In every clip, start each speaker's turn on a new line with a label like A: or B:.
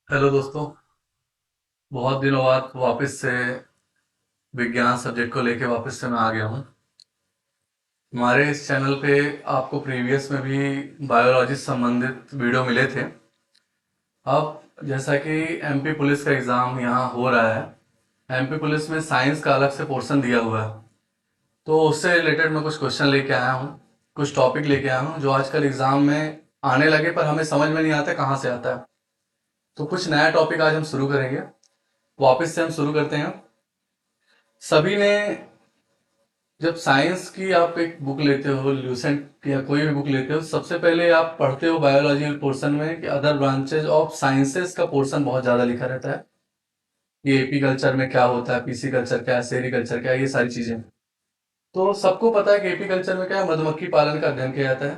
A: Hello दोस्तों। बहुत दिनों बाद वापस से विज्ञान सब्जेक्ट को लेके वापस से मैं आ गया हूँ। हमारे इस चैनल पे आपको प्रीवियस में भी बायोलॉजी से संबंधित वीडियो मिले थे। अब जैसा कि एमपी पुलिस का एग्ज़ाम यहाँ हो रहा है, एमपी पुलिस में साइंस का अलग से पोर्शन दिया हुआ है, तो उससे रिलेटेड मैं कुछ क्वेश्चन लेके आया हूँ, कुछ टॉपिक लेके आया हूँ जो आजकल एग्ज़ाम में आने लगे पर हमें समझ में नहीं आता कहाँ से आता है। तो कुछ नया टॉपिक आज हम शुरू करेंगे। वापस से हम शुरू करते हैं। सभी ने जब साइंस की आप एक बुक लेते हो, ल्यूसेंट या कोई भी बुक लेते हो, सबसे पहले आप पढ़ते हो बायोलॉजी पोर्शन में कि अदर ब्रांचेज ऑफ साइंसेस का पोर्शन बहुत ज्यादा लिखा रहता है। ये एपी कल्चर में क्या होता है, पीसी कल्चर क्या है, सेरीकल्चर क्या है, ये सारी चीजें। तो सबको पता है कि एपी कल्चर में क्या है, मधुमक्खी पालन का अध्ययन किया जाता है।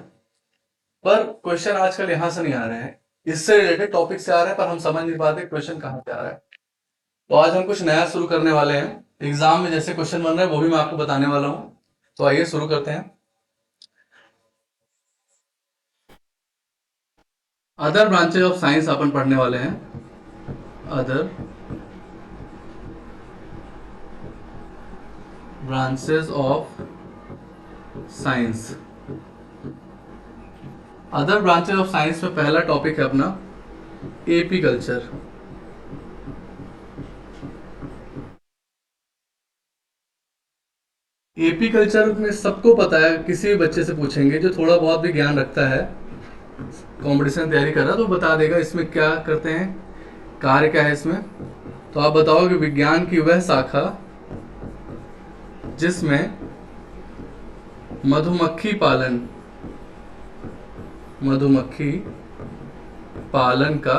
A: पर क्वेश्चन आजकल यहाँ से नहीं आ रहे हैं, इससे रिलेटेड टॉपिक से आ रहे हैं, पर हम समझ नहीं पाते क्वेश्चन कहाँ से आ रहा है। तो आज हम कुछ नया शुरू करने वाले हैं। एग्जाम में जैसे क्वेश्चन बन रहे हैं वो भी मैं आपको बताने वाला हूँ। तो आइए शुरू करते हैं। अदर ब्रांचेज ऑफ साइंस अपन पढ़ने वाले हैं। Other branches of science. Other branches of science में पहला टॉपिक है अपना एपी कल्चर। एपी कल्चर में सबको पता है, किसी भी बच्चे से पूछेंगे जो थोड़ा बहुत भी ज्ञान रखता है, कंपटीशन तैयारी कर रहा है, तो बता देगा इसमें क्या करते हैं, कार्य क्या है इसमें। तो आप बताओगे विज्ञान की वह शाखा जिसमें मधुमक्खी पालन, मधुमक्खी पालन का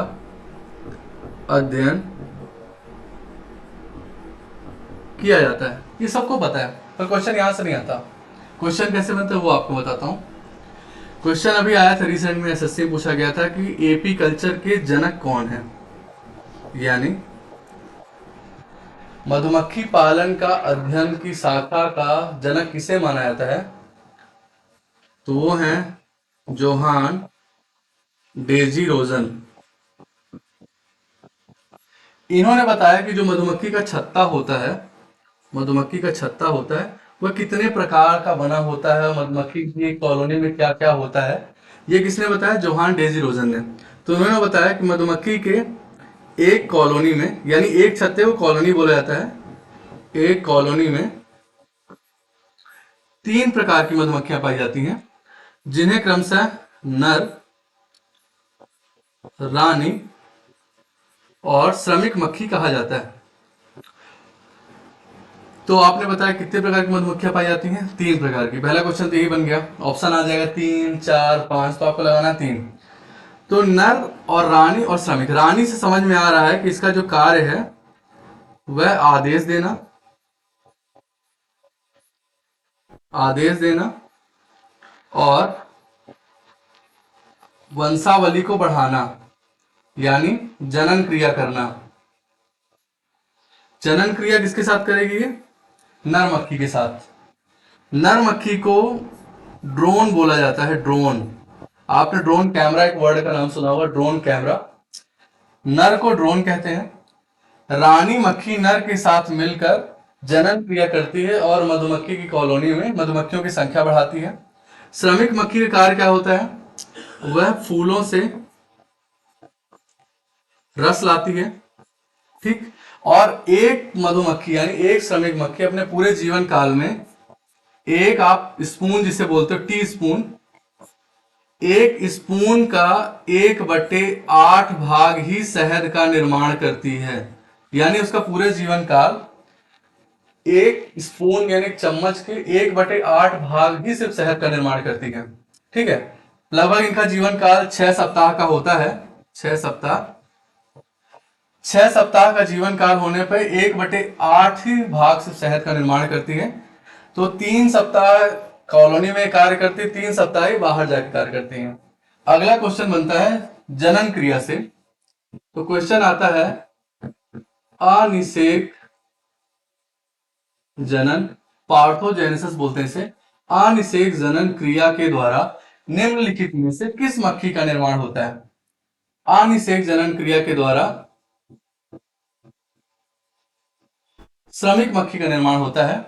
A: अध्ययन किया जाता है। ये सबको पता है, पर क्वेश्चन यहां से नहीं आता। क्वेश्चन कैसे बनता है वो आपको बताता हूँ। क्वेश्चन अभी आया था रिसेंट में, एसएससी में पूछा गया था कि एपी कल्चर के जनक कौन है, यानी मधुमक्खी पालन का अध्ययन की शाखा का जनक किसे माना जाता है। तो वो हैं जोहान डेजी रोजन। इन्होंने बताया कि जो मधुमक्खी का छत्ता होता है, मधुमक्खी का छत्ता होता है वह कितने प्रकार का बना होता है, मधुमक्खी की कॉलोनी में क्या क्या होता है। ये किसने बताया, जोहान डेजी रोजन ने। तो उन्होंने बताया कि मधुमक्खी के एक कॉलोनी में, यानी एक छत्ते को कॉलोनी बोला जाता है, एक कॉलोनी में तीन प्रकार की मधुमक्खियां पाई जाती हैं, जिन्हें क्रमशः नर, रानी और श्रमिक मक्खी कहा जाता है। तो आपने बताया कितने प्रकार की मधुमक्खियां पाई जाती हैं, तीन प्रकार की। पहला क्वेश्चन तो यही बन गया, ऑप्शन आ जाएगा तीन चार पांच, तो आपको लगाना तीन। तो नर और रानी और श्रमिक। रानी से समझ में आ रहा है कि इसका जो कार्य है वह आदेश देना, आदेश देना और वंशावली को बढ़ाना, यानी जनन क्रिया करना। जनन क्रिया किसके साथ करेगी ये, नर मक्खी के साथ। नर मक्खी को ड्रोन बोला जाता है, ड्रोन। आपने ड्रोन कैमरा, एक वर्ड का नाम सुना होगा, ड्रोन कैमरा। नर को ड्रोन कहते हैं। रानी मक्खी नर के साथ मिलकर जनन क्रिया करती है और मधुमक्खी की कॉलोनी में मधुमक्खियों की संख्या बढ़ाती है। श्रमिक मक्खी का कार्य क्या होता है, वह फूलों से रस लाती है, ठीक। और एक मधुमक्खी यानी एक श्रमिक मक्खी अपने पूरे जीवन काल में एक, आप स्पून जिसे बोलते हो, टी स्पून, एक स्पून का 1/8 भाग ही शहद का निर्माण करती है। यानी उसका पूरे जीवन काल एक स्पून यानी चम्मच के 1/8 भाग ही सिर्फ शहद का निर्माण करती है, ठीक है। लगभग इनका जीवन काल 6 सप्ताह का होता है, 6 सप्ताह। 6 सप्ताह का जीवन काल होने पर 1/8 ही भाग से शहद का निर्माण करती है। तो 3 सप्ताह कॉलोनी में कार्य करती है, 3 सप्ताह ही बाहर जाकर कार्य करती हैं। अगला क्वेश्चन बनता है जनन क्रिया से। तो क्वेश्चन आता है अनिषेक जनन, पार्थोजेनेसिस बोलते हैं इसे। अनिषेक जनन क्रिया के द्वारा निम्नलिखित में से किस मक्खी का निर्माण होता है। अनिषेक जनन क्रिया के द्वारा श्रमिक मक्खी का निर्माण होता है।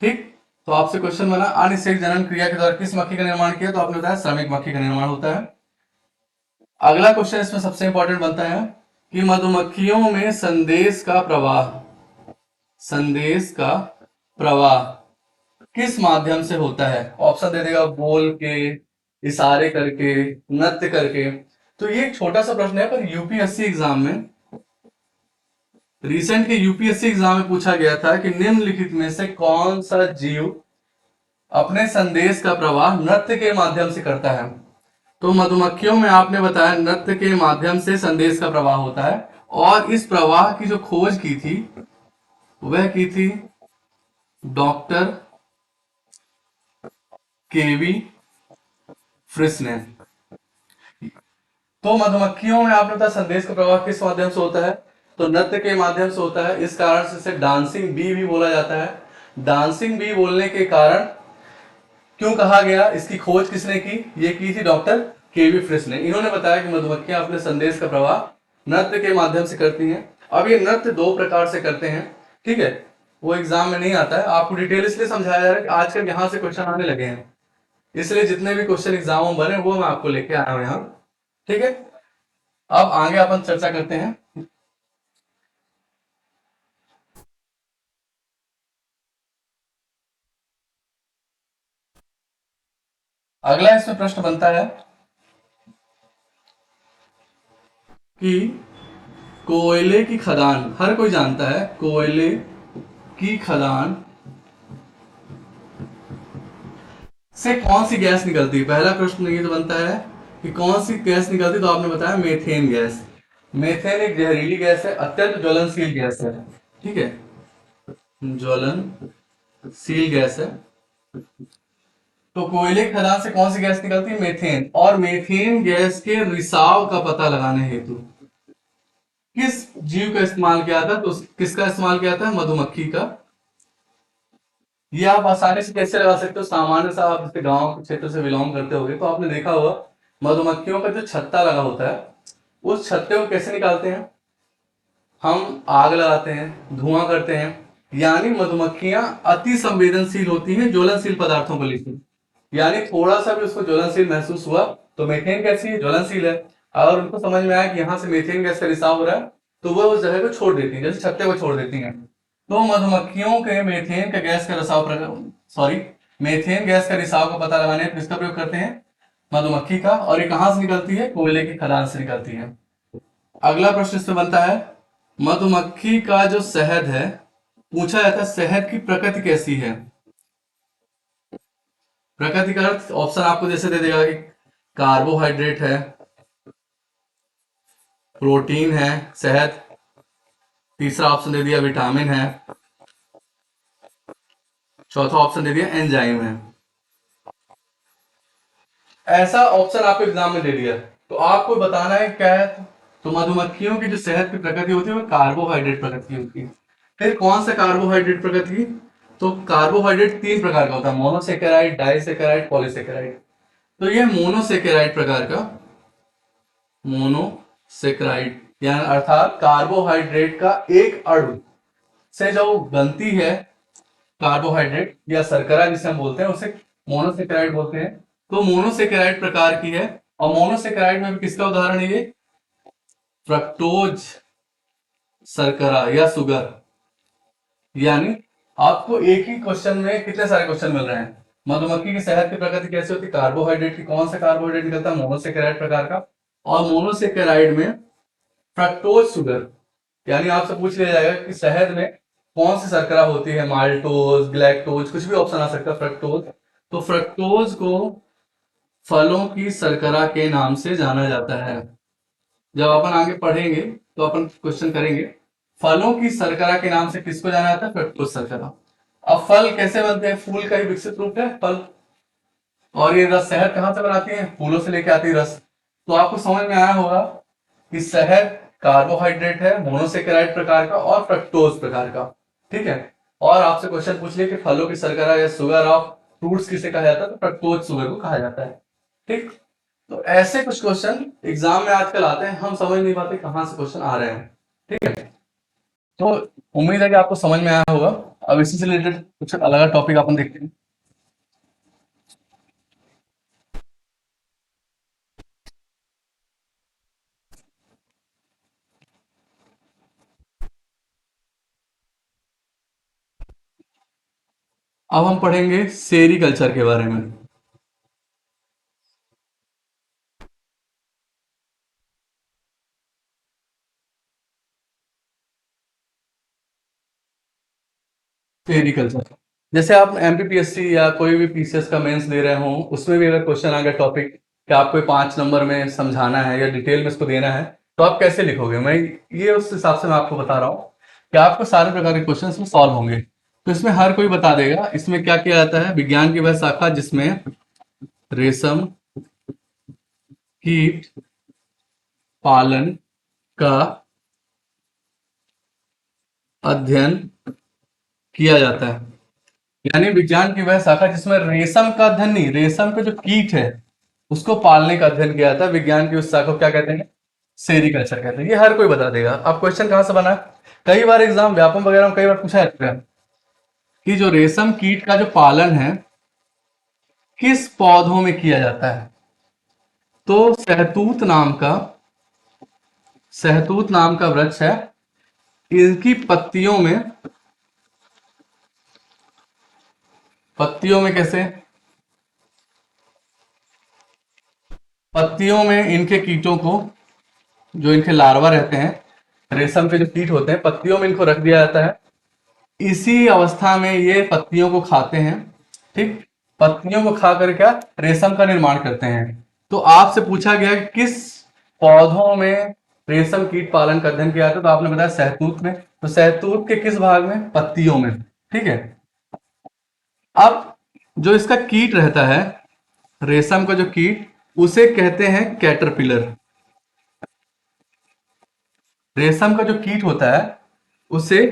A: ठीक, तो आपसे क्वेश्चन बना अनिषेक जनन क्रिया के द्वारा किस मक्खी का निर्माण किया, तो आपने बताया श्रमिक मक्खी का निर्माण होता है। अगला क्वेश्चन इसमें सबसे इंपॉर्टेंट बनता है कि मधुमक्खियों में संदेश का प्रवाह किस माध्यम से होता है। ऑप्शन दे देगा बोल के, इशारे करके, नृत्य करके। तो ये एक छोटा सा प्रश्न है, पर यूपीएससी एग्जाम में, रिसेंट के यूपीएससी एग्जाम में पूछा गया था कि निम्नलिखित में से कौन सा जीव अपने संदेश का प्रवाह नृत्य के माध्यम से करता है। तो मधुमक्खियों में आपने बताया नृत्य के माध्यम से संदेश का प्रवाह होता है, और इस प्रवाह की जो खोज की थी वह की थी डॉक्टर केवी फ्रिस ने। तो मधुमक्खियों में आपने बताया संदेश का प्रवाह किस माध्यम से होता है, तो नृत्य के माध्यम से होता है। इस कारण से इसे डांसिंग बी भी बोला जाता है। डांसिंग बी बोलने के कारण क्यों कहा गया, इसकी खोज किसने की, ये की थी डॉक्टर केवी फ्रिस ने। इन्होंने बताया कि मधुमक्खियां अपने संदेश का प्रवाह नृत्य के माध्यम से करती हैं। अब ये नृत्य दो प्रकार से करते हैं, ठीक है, वो एग्जाम में नहीं आता है। आपको डिटेल इसलिए समझाया जा रहा है कि आजकल यहां से क्वेश्चन आने लगे हैं, इसलिए जितने भी क्वेश्चन एग्जाम में बने वो मैं आपको लेके आया हूं यहाँ, ठीक है। अब आगे अपन चर्चा करते हैं। अगला इसमें प्रश्न बनता है कि कोयले की खदान, हर कोई जानता है कोयले की खदान से कौन सी गैस निकलती है। पहला प्रश्न ये तो बनता है कि कौन सी गैस निकलती है, तो आपने बताया मेथेन गैस। मेथेन एक जहरीली गैस है, अत्यंत ज्वलनशील गैस है, ठीक है, ज्वलनशील गैस है। तो कोयले की खदान से कौन सी गैस निकलती है, मेथेन। और मेथेन गैस के रिसाव का पता लगाने हेतु किस जीव का इस्तेमाल किया था, तो किसका इस्तेमाल किया था, मधुमक्खी का। ये आप आसानी से कैसे लगा सकते हो, सामान्य सा आप जैसे गांव के क्षेत्र से बिलोंग करते होगे तो आपने देखा होगा मधुमक्खियों का जो छत्ता लगा होता है, उस छत्ते को कैसे निकालते हैं, हम आग लगाते हैं, धुआं करते हैं। यानी मधुमक्खियां अति संवेदनशील होती हैं ज्वलनशील पदार्थों को लेकर। यानी थोड़ा सा भी उसको ज्वलनशील महसूस हुआ तो मीथेन कैसी है, ज्वलनशील है। अगर उनको समझ में आया कि यहाँ से मीथेन गैस का रिसाव हो रहा है तो वो उस जगह को छोड़ देती है, जैसे छत्ते को छोड़ देती हैं। तो मधुमक्खियों के मीथेन का गैस का रिसाव मीथेन गैस का रिसाव का पता लगाने में किसका प्रयोग करते हैं, मधुमक्खी का। और ये कहां से निकलती है, कोयले की खदान से निकलती है। अगला प्रश्न इसमें बनता है मधुमक्खी का जो शहद है, पूछा जाता है शहद की प्रकृति कैसी है। प्रकृति का अर्थ ऑप्शन आपको जैसे दे देगा कि कार्बोहाइड्रेट है, प्रोटीन है शहद, तीसरा ऑप्शन दे दिया विटामिन है, चौथा ऑप्शन दे दिया एंजाइम है। ऐसा ऑप्शन आपको एग्जाम में दे दिया तो आपको बताना है क्या है। तो मधुमक्खियों की जो शहद की प्रकृति होती है वो कार्बोहाइड्रेट प्रकृति होती है। फिर कौन सा कार्बोहाइड्रेट प्रकृति की, तो कार्बोहाइड्रेट तीन प्रकार का होता है, मोनोसेकेराइड, डाइसेकेराइड, पॉलीसेकेराइड। तो ये मोनोसेकेराइड प्रकार का, मोनोसेकेराइड यानी अर्थात कार्बोहाइड्रेट का एक अणु से जो बनती है कार्बोहाइड्रेट या शर्करा जिसे हम बोलते हैं उसे मोनोसेकेराइड बोलते हैं। तो मोनोसेकेराइड प्रकार की है। और मोनोसेकेराइड में भी किसका उदाहरण है ये, फ्रक्टोज शर्करा या शुगर। यानी आपको एक ही क्वेश्चन में कितने सारे क्वेश्चन मिल रहे हैं। मधुमक्खी की शहद की प्रकृति कैसे होती है, कार्बोहाइड्रेट की, कौन सा कार्बोहाइड्रेट निकलता है, मोनोसेकेराइड प्रकार का। और मोनोसेकेराइड में फ्रक्टोज शुगर, यानी आपसे पूछ लिया जाएगा कि शहद में कौन सी शर्करा होती है, माल्टोज, ग्लैक्टोज, कुछ भी ऑप्शन आ सकता है, फ्रक्टोज। तो फ्रक्टोज को फलों की शर्करा के नाम से जाना जाता है। जब अपन आगे पढ़ेंगे तो अपन क्वेश्चन करेंगे फलों की शर्करा के नाम से किसको जाना जाता है, फ्रक्टोज शर्करा। अब फल कैसे बनते हैं, फूल का ही विकसित रूप है फल। और ये रस शहद कहां से बनाती है, फूलों से लेके आती है रस। तो आपको समझ में आया होगा कि शहद कार्बोहाइड्रेट है, मोनोसेकेराइड प्रकार का और फ्रक्टोज प्रकार का, ठीक है। और आपसे क्वेश्चन पूछ लिया कि फलों की शर्करा या शुगर ऑफ फ्रूट्स किसे कहा जाता है, तो फ्रक्टोज शुगर को कहा जाता है, ठीक। तो ऐसे कुछ क्वेश्चन एग्जाम में आजकल आते हैं, हम समझ नहीं पाते कहाँ से क्वेश्चन आ रहे हैं। ठीक है, तो उम्मीद है कि आपको समझ में आया होगा। अब इसी से रिलेटेड कुछ अलग टॉपिक अपन देखते हैं। अब हम पढ़ेंगे सेरीकल्चर के बारे में। सेरीकल्चर, जैसे आप एमपीपीएससी या कोई भी पीसीएस का मेंस दे रहे हो, उसमें भी अगर क्वेश्चन आ गया टॉपिक कि आपको 5 नंबर में समझाना है या डिटेल में इसको देना है, तो आप कैसे लिखोगे? मैं ये उस हिसाब से मैं आपको बता रहा हूँ कि आपको सारे प्रकार के क्वेश्चन इसमें सॉल्व होंगे। तो इसमें हर कोई बता देगा इसमें क्या किया जाता है। विज्ञान की वह शाखा जिसमें रेशम कीट पालन का अध्ययन किया जाता है, यानी विज्ञान की वह शाखा जिसमें रेशम का अध्ययन नहीं, रेशम के जो कीट है उसको पालने का अध्ययन किया जाता है, विज्ञान की उस शाखा को क्या कहते हैं? सेरिकल्चर कहते हैं। ये हर कोई बता देगा। अब क्वेश्चन कहाँ से बना? कई बार एग्जाम व्यापम वगैरह में कई बार पूछा जाता है कि जो रेशम कीट का जो पालन है किस पौधों में किया जाता है। तो सहतूत नाम का वृक्ष है, इनकी पत्तियों में कैसे? पत्तियों में इनके कीटों को, जो इनके लार्वा रहते हैं, रेशम के जो कीट होते हैं, पत्तियों में इनको रख दिया जाता है। इसी अवस्था में ये पत्तियों को खाते हैं। ठीक, पत्तियों को खा कर क्या रेशम का निर्माण करते हैं। तो आपसे पूछा गया कि किस पौधों में रेशम कीट पालन का अध्ययन किया जाता है, तो आपने बताया सहतूत में। तो सहतूत के किस भाग में? पत्तियों में। ठीक है, अब जो इसका कीट रहता है, रेशम का जो कीट, उसे कहते हैं कैटरपिलर। रेशम का जो कीट होता है उसे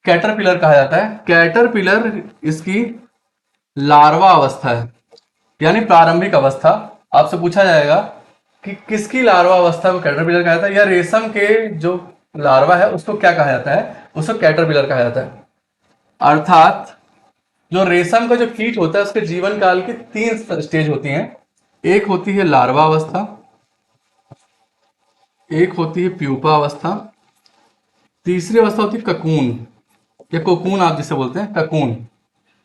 A: कैटरपिलर कहा जाता है। कैटरपिलर इसकी लार्वा अवस्था है, यानी प्रारंभिक अवस्था। आपसे पूछा जाएगा कि किसकी लार्वा अवस्था को कैटरपिलर कहा जाता है, या रेशम के जो लार्वा है उसको क्या कहा जाता है? उसको कैटरपिलर कहा जाता है। अर्थात जो रेशम का जो कीट होता है उसके जीवन काल की 3 स्टेज होती हैं। एक होती है लार्वा अवस्था, एक होती है प्यूपा अवस्था, तीसरी अवस्था होती है ककून, या कोकून आप जिसे बोलते हैं, ककून।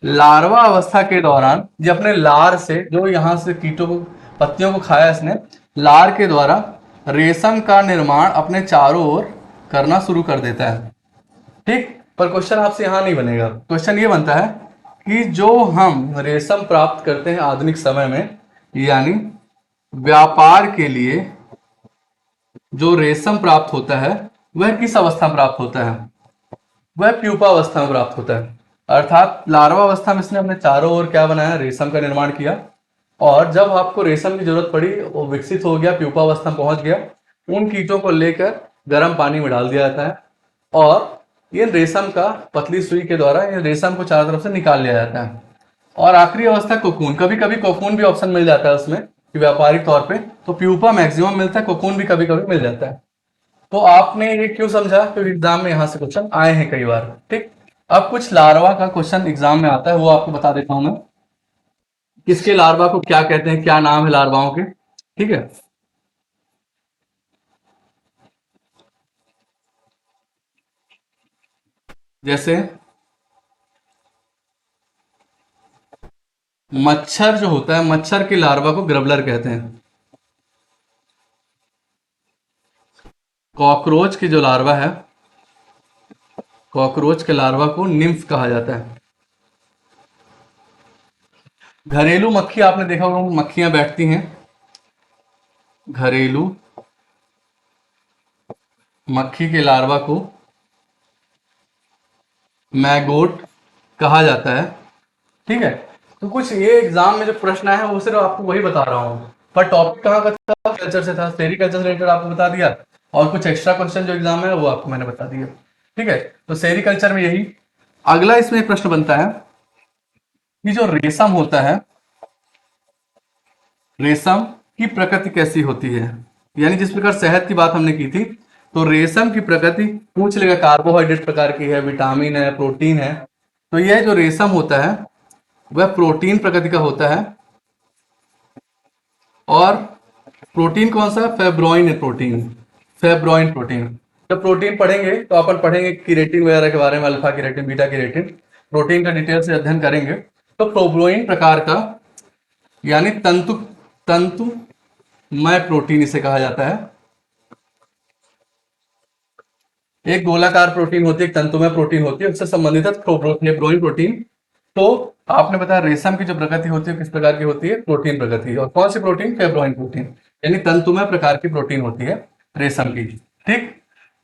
A: लार्वा अवस्था के दौरान ये अपने लार से, जो यहाँ से कीटों को, पत्तियों को खाया इसने, लार के द्वारा रेशम का निर्माण अपने चारों ओर करना शुरू कर देता है। ठीक, पर क्वेश्चन आपसे यहाँ नहीं बनेगा। क्वेश्चन ये बनता है कि जो हम रेशम प्राप्त करते हैं आधुनिक समय में, यानी व्यापार के लिए जो रेशम प्राप्त होता है वह किस अवस्था में प्राप्त होता है? वह प्यूपा अवस्था में प्राप्त होता है। अर्थात लार्वा अवस्था में इसने अपने चारों ओर क्या बनाया? रेशम का निर्माण किया। और जब आपको रेशम की जरूरत पड़ी, वो विकसित हो गया, प्यूपा अवस्था में पहुंच गया, उन कीटों को लेकर गर्म पानी में डाल दिया जाता है और ये रेशम का पतली सुई के द्वारा ये रेशम को चारों तरफ से निकाल लिया जाता है। और आखिरी अवस्था कोकून। कभी कभी कोकून भी ऑप्शन मिल जाता है उसमें कि व्यापारिक तौर पे, तो प्यूपा मैक्सिमम मिलता है, कोकून भी कभी कभी मिल जाता है। तो आपने ये क्यों समझा? क्योंकि एग्जाम में यहाँ से क्वेश्चन आए हैं कई बार। ठीक, अब कुछ लार्वा का क्वेश्चन एग्जाम में आता है, वो आपको बता देता हूं मैं। किसके लार्वा को क्या कहते हैं, क्या नाम है लार्वाओं के? ठीक है, जैसे मच्छर जो होता है, मच्छर के लार्वा को ग्रबलर कहते हैं। कॉकरोच की जो लार्वा है, कॉकरोच के लार्वा को निम्फ कहा जाता है। घरेलू मक्खी आपने देखा होगा, मक्खियां बैठती हैं, घरेलू मक्खी के लार्वा को मैगोट कहा जाता है। ठीक है, तो कुछ ये एग्जाम में जो प्रश्न आए हैं वो सिर्फ आपको वही बता रहा हूँ, पर टॉपिक कहाँ का था? कल्चर से था, सेरिकल्चर से रिलेटेड आपको बता दिया। और कुछ एक्स्ट्रा क्वेश्चन जो एग्जाम है वो आपको मैंने बता दिया। ठीक है, तो सेरिकल्चर में यही। अगला इसमें एक प्रश्न बनता है कि जो रेशम होता है, रेशम की प्रकृति कैसी होती है, यानी जिस प्रकार शहद की बात हमने की थी, तो रेशम की प्रकृति पूछ लेगा कार्बोहाइड्रेट प्रकार की है, विटामिन है, प्रोटीन है। तो यह जो रेशम होता है वह प्रोटीन प्रकृति का होता है। और प्रोटीन कौन सा? फेब्रोइन है प्रोटीन, फेब्रोइन प्रोटीन। जब प्रोटीन पढ़ेंगे तो अपन पढ़ेंगे केराटिन वगैरह के बारे में, alpha keratin, beta keratin, protein का डिटेल से अध्ययन करेंगे। तो प्रोब्रोइन प्रकार का यानी तंतु तंतुमय प्रोटीन इसे कहा जाता है। एक गोलाकार प्रोटीन होती है, एक तंतुमय प्रोटीन होती है, उससे संबंधित है फेब्रोइन प्रोटीन। तो आपने बताया रेशम की जो प्रकृति होती है किस प्रकार की होती है? प्रोटीन प्रकृति। और कौन सी प्रोटीन? फेब्रोइन प्रोटीन, यानी तंतुमय प्रकार की प्रोटीन होती है रेशम की। ठीक।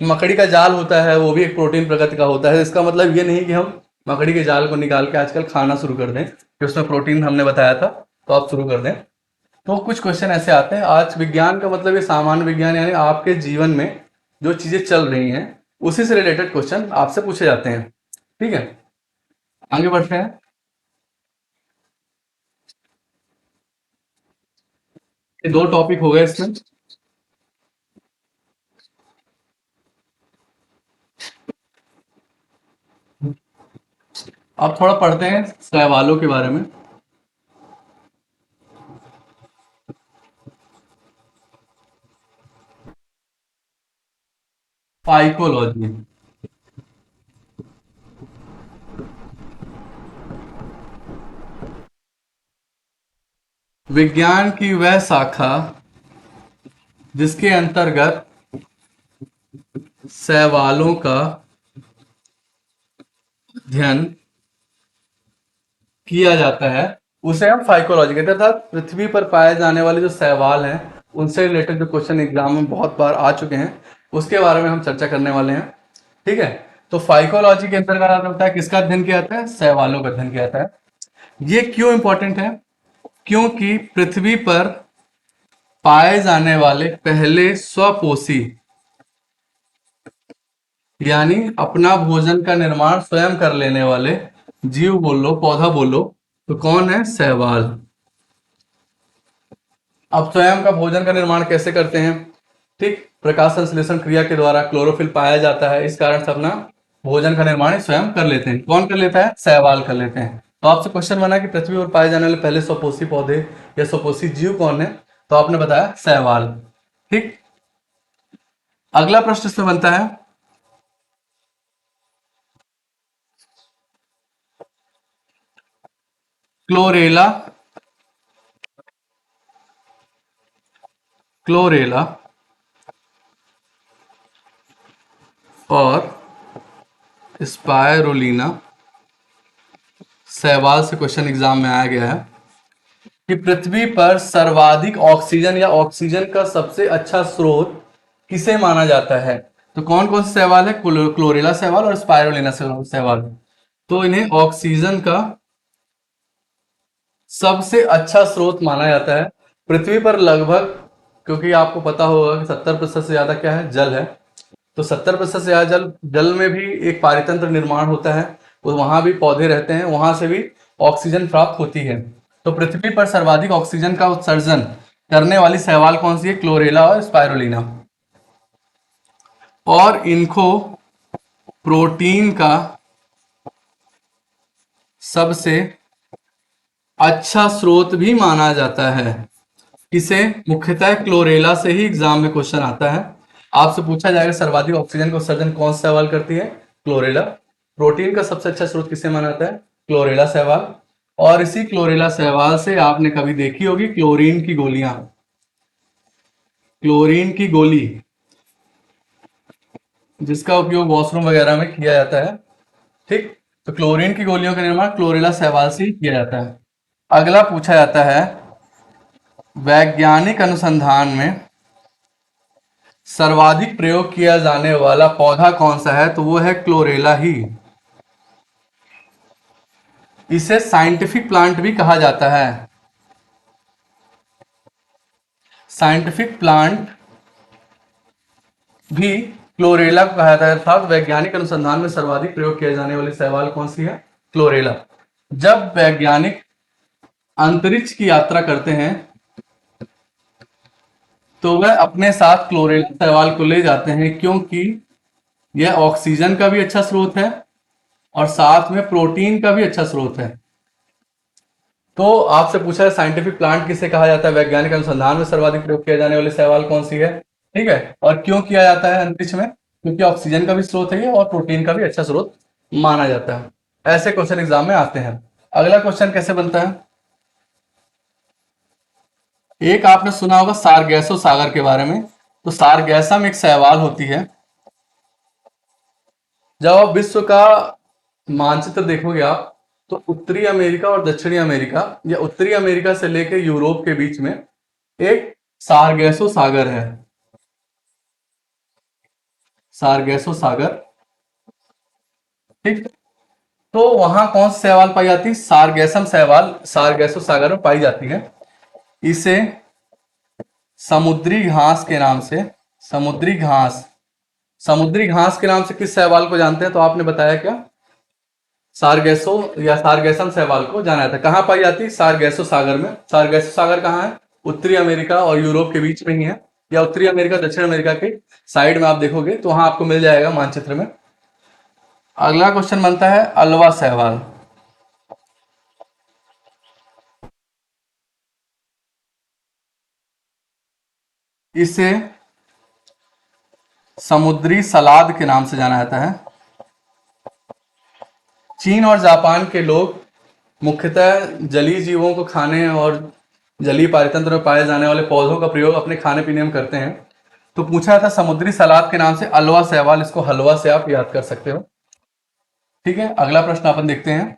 A: मकड़ी का जाल होता है, वो भी एक प्रोटीन प्रकृति का होता है। इसका मतलब ये नहीं कि हम मकड़ी के जाल को निकाल के आजकल खाना शुरू कर दें कि उसमें प्रोटीन हमने बताया था तो आप शुरू कर दें। तो कुछ क्वेश्चन ऐसे आते हैं। आज विज्ञान का मतलब ये सामान्य विज्ञान, यानी आपके जीवन में जो चीजें चल रही हैं उसी से रिलेटेड क्वेश्चन आपसे पूछे जाते हैं। ठीक है, आगे बढ़ते हैं। ये दो टॉपिक हो गए इसमें। अब थोड़ा पढ़ते हैं शैवालों के बारे में। फाइकोलॉजी, विज्ञान की वह शाखा जिसके अंतर्गत शैवालों का अध्ययन किया जाता है, उसे हम फाइकोलॉजी कहते हैं। अर्थात पृथ्वी पर पाए जाने वाले जो शैवाल हैं उनसे रिलेटेड जो क्वेश्चन एग्जाम में बहुत बार आ चुके हैं उसके बारे में हम चर्चा करने वाले हैं। ठीक है, तो फाइकोलॉजी के अंतर्गत आपने बताया किसका अध्ययन किया जाता है? शैवालों का अध्ययन किया जाता है। ये क्यों इंपॉर्टेंट है? क्योंकि पृथ्वी पर पाए जाने वाले पहले स्वपोषी, यानी अपना भोजन का निर्माण स्वयं कर लेने वाले जीव बोल लो, पौधा बोल लो, तो कौन है? शैवाल। अब स्वयं का भोजन का निर्माण कैसे करते हैं? ठीक, प्रकाश संश्लेषण क्रिया के द्वारा क्लोरोफिल पाया जाता है, इस कारण से अपना भोजन का निर्माण स्वयं कर लेते हैं। कौन कर लेता है? शैवाल कर लेते हैं। तो आपसे क्वेश्चन बना कि पृथ्वी पर पाए जाने वाले पहले स्वपोषी पौधे या स्वपोषी जीव कौन है? तो आपने बताया शैवाल। ठीक, अगला प्रश्न इसमें बनता है क्लोरेला, क्लोरेला और स्पायरुलिना शैवाल से क्वेश्चन एग्जाम में आया गया है कि पृथ्वी पर सर्वाधिक ऑक्सीजन या ऑक्सीजन का सबसे अच्छा स्रोत किसे माना जाता है? तो कौन कौन से शैवाल है? क्लोरेला शैवाल और स्पायरुलिना शैवाल। तो इन्हें ऑक्सीजन का सबसे अच्छा स्रोत माना जाता है। पृथ्वी पर लगभग, क्योंकि आपको पता होगा कि 70% से ज्यादा क्या है? जल है। तो 70% से ज्यादा जल, जल में भी एक पारितंत्र निर्माण होता है, तो वहां भी पौधे रहते हैं, वहां से भी ऑक्सीजन प्राप्त होती है। तो पृथ्वी पर सर्वाधिक ऑक्सीजन का उत्सर्जन करने वाली शैवाल कौन सी है? क्लोरेला और स्पायरुलिना। और इनको प्रोटीन का सबसे अच्छा स्रोत भी माना जाता है। किसे? मुख्यतः क्लोरेला से ही एग्जाम में क्वेश्चन आता है। आपसे पूछा जाएगा सर्वाधिक ऑक्सीजन का उत्सर्जन कौन सा शैवाल करती है? क्लोरेला। प्रोटीन का सबसे अच्छा स्रोत किसे माना जाता है? क्लोरेला शैवाल। और इसी क्लोरेला शैवाल से आपने कभी देखी होगी क्लोरीन की गोलियां, क्लोरीन की गोली जिसका उपयोग वॉशरूम वगैरह में किया जाता है। ठीक, तो क्लोरीन की गोलियों का निर्माण क्लोरेला शैवाल से ही किया जाता है। अगला पूछा जाता है वैज्ञानिक अनुसंधान में सर्वाधिक प्रयोग किया जाने वाला पौधा कौन सा है? तो वो है क्लोरेला ही। इसे साइंटिफिक प्लांट भी कहा जाता है। साइंटिफिक प्लांट भी क्लोरेला को कहा जाता है। अर्थात वैज्ञानिक अनुसंधान में सर्वाधिक प्रयोग किया जाने वाली शैवाल कौन सी है? क्लोरेला। जब वैज्ञानिक अंतरिक्ष की यात्रा करते हैं तो वह अपने साथ क्लोरेला शैवाल को ले जाते हैं, क्योंकि यह ऑक्सीजन का भी अच्छा स्रोत है और साथ में प्रोटीन का भी अच्छा स्रोत है। तो आपसे पूछा है साइंटिफिक प्लांट किसे कहा जाता है, वैज्ञानिक अनुसंधान में सर्वाधिक प्रयोग किया जाने वाली शैवाल कौन सी है, ठीक है, और क्यों किया जाता है अंतरिक्ष में, क्योंकि ऑक्सीजन का भी स्रोत है ये और प्रोटीन का भी अच्छा स्रोत माना जाता है। ऐसे क्वेश्चन एग्जाम में आते हैं। अगला क्वेश्चन कैसे बनता है, एक आपने सुना होगा सारगैसो सागर के बारे में। तो सारगैसम एक शैवाल होती है। जब आप विश्व का मानचित्र देखोगे आप, तो उत्तरी अमेरिका और दक्षिणी अमेरिका या उत्तरी अमेरिका से लेकर यूरोप के बीच में एक सारगैसो सागर है। सारगैसो सागर, ठीक। तो वहां कौन सी शैवाल पाई जाती है, सारगैसम शैवाल सारगैसो सागर में पाई जाती है। इसे समुद्री घास के नाम से, समुद्री घास, समुद्री घास के नाम से किस शैवाल को जानते हैं, तो आपने बताया क्या, सारगैसो या सारगैसम शैवाल को जाना जाता है। कहां पाई जाती है, सारगैसो सागर में। सारगैसो सागर कहाँ है, उत्तरी अमेरिका और यूरोप के बीच में ही है, या उत्तरी अमेरिका दक्षिण अमेरिका के साइड में आप देखोगे तो वहां आपको मिल जाएगा मानचित्र में। अगला क्वेश्चन बनता है अल्वा शैवाल। इसे समुद्री सलाद के नाम से जाना जाता है। चीन और जापान के लोग मुख्यतः जलीय जीवों को खाने और जलीय पारितंत्र में पाए जाने वाले पौधों का प्रयोग अपने खाने पीने में करते हैं। तो पूछा था समुद्री सलाद के नाम से अल्वा शैवाल, इसको हलवा से आप याद कर सकते हो। ठीक है, अगला प्रश्न अपन देखते हैं।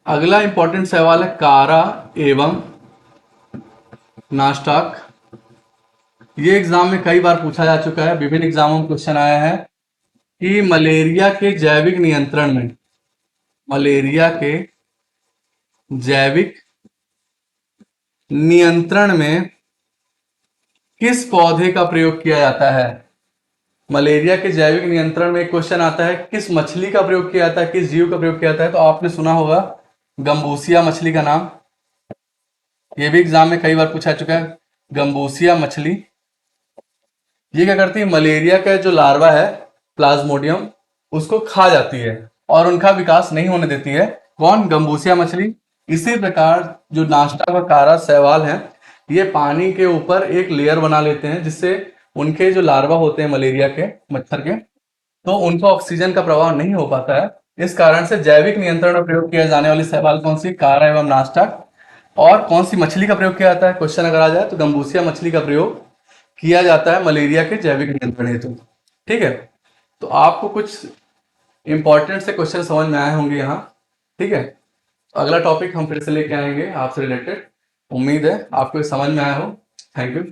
A: अगला इंपॉर्टेंट सवाल है कारा एवं नास्टाक। ये एग्जाम में कई बार पूछा जा चुका है, विभिन्न एग्जामों में क्वेश्चन आया है कि मलेरिया के जैविक नियंत्रण में, मलेरिया के जैविक नियंत्रण में किस पौधे का प्रयोग किया जाता है। मलेरिया के जैविक नियंत्रण में एक क्वेश्चन आता है किस मछली का प्रयोग किया जाता है, किस जीव का प्रयोग किया जाता है, तो आपने सुना होगा गंबूसिया मछली का नाम। ये भी एग्जाम में कई बार पूछा चुका है, गंबूसिया मछली। ये क्या करती है, मलेरिया का जो लार्वा है प्लाज्मोडियम, उसको खा जाती है और उनका विकास नहीं होने देती है। कौन, गंबूसिया मछली। इसी प्रकार जो नाश्ता व कारा शैवाल है, ये पानी के ऊपर एक लेयर बना लेते हैं, जिससे उनके जो लार्वा होते हैं मलेरिया के मच्छर के, तो उनको ऑक्सीजन का प्रभाव नहीं हो पाता है। इस कारण से जैविक नियंत्रण में प्रयोग किया जाने वाली शैवाल कौन सी, कारा एवं नास्टाक। और कौन सी मछली का प्रयोग किया जाता है, क्वेश्चन अगर आ जाए तो गंबूसिया मछली का प्रयोग किया जाता है मलेरिया के जैविक नियंत्रण हेतु। ठीक है, तो आपको कुछ इंपॉर्टेंट से क्वेश्चन समझ में आए होंगे यहाँ। ठीक है, अगला टॉपिक हम फिर से लेके आएंगे आपसे रिलेटेड। उम्मीद है आपको समझ में आया हो। Thank you.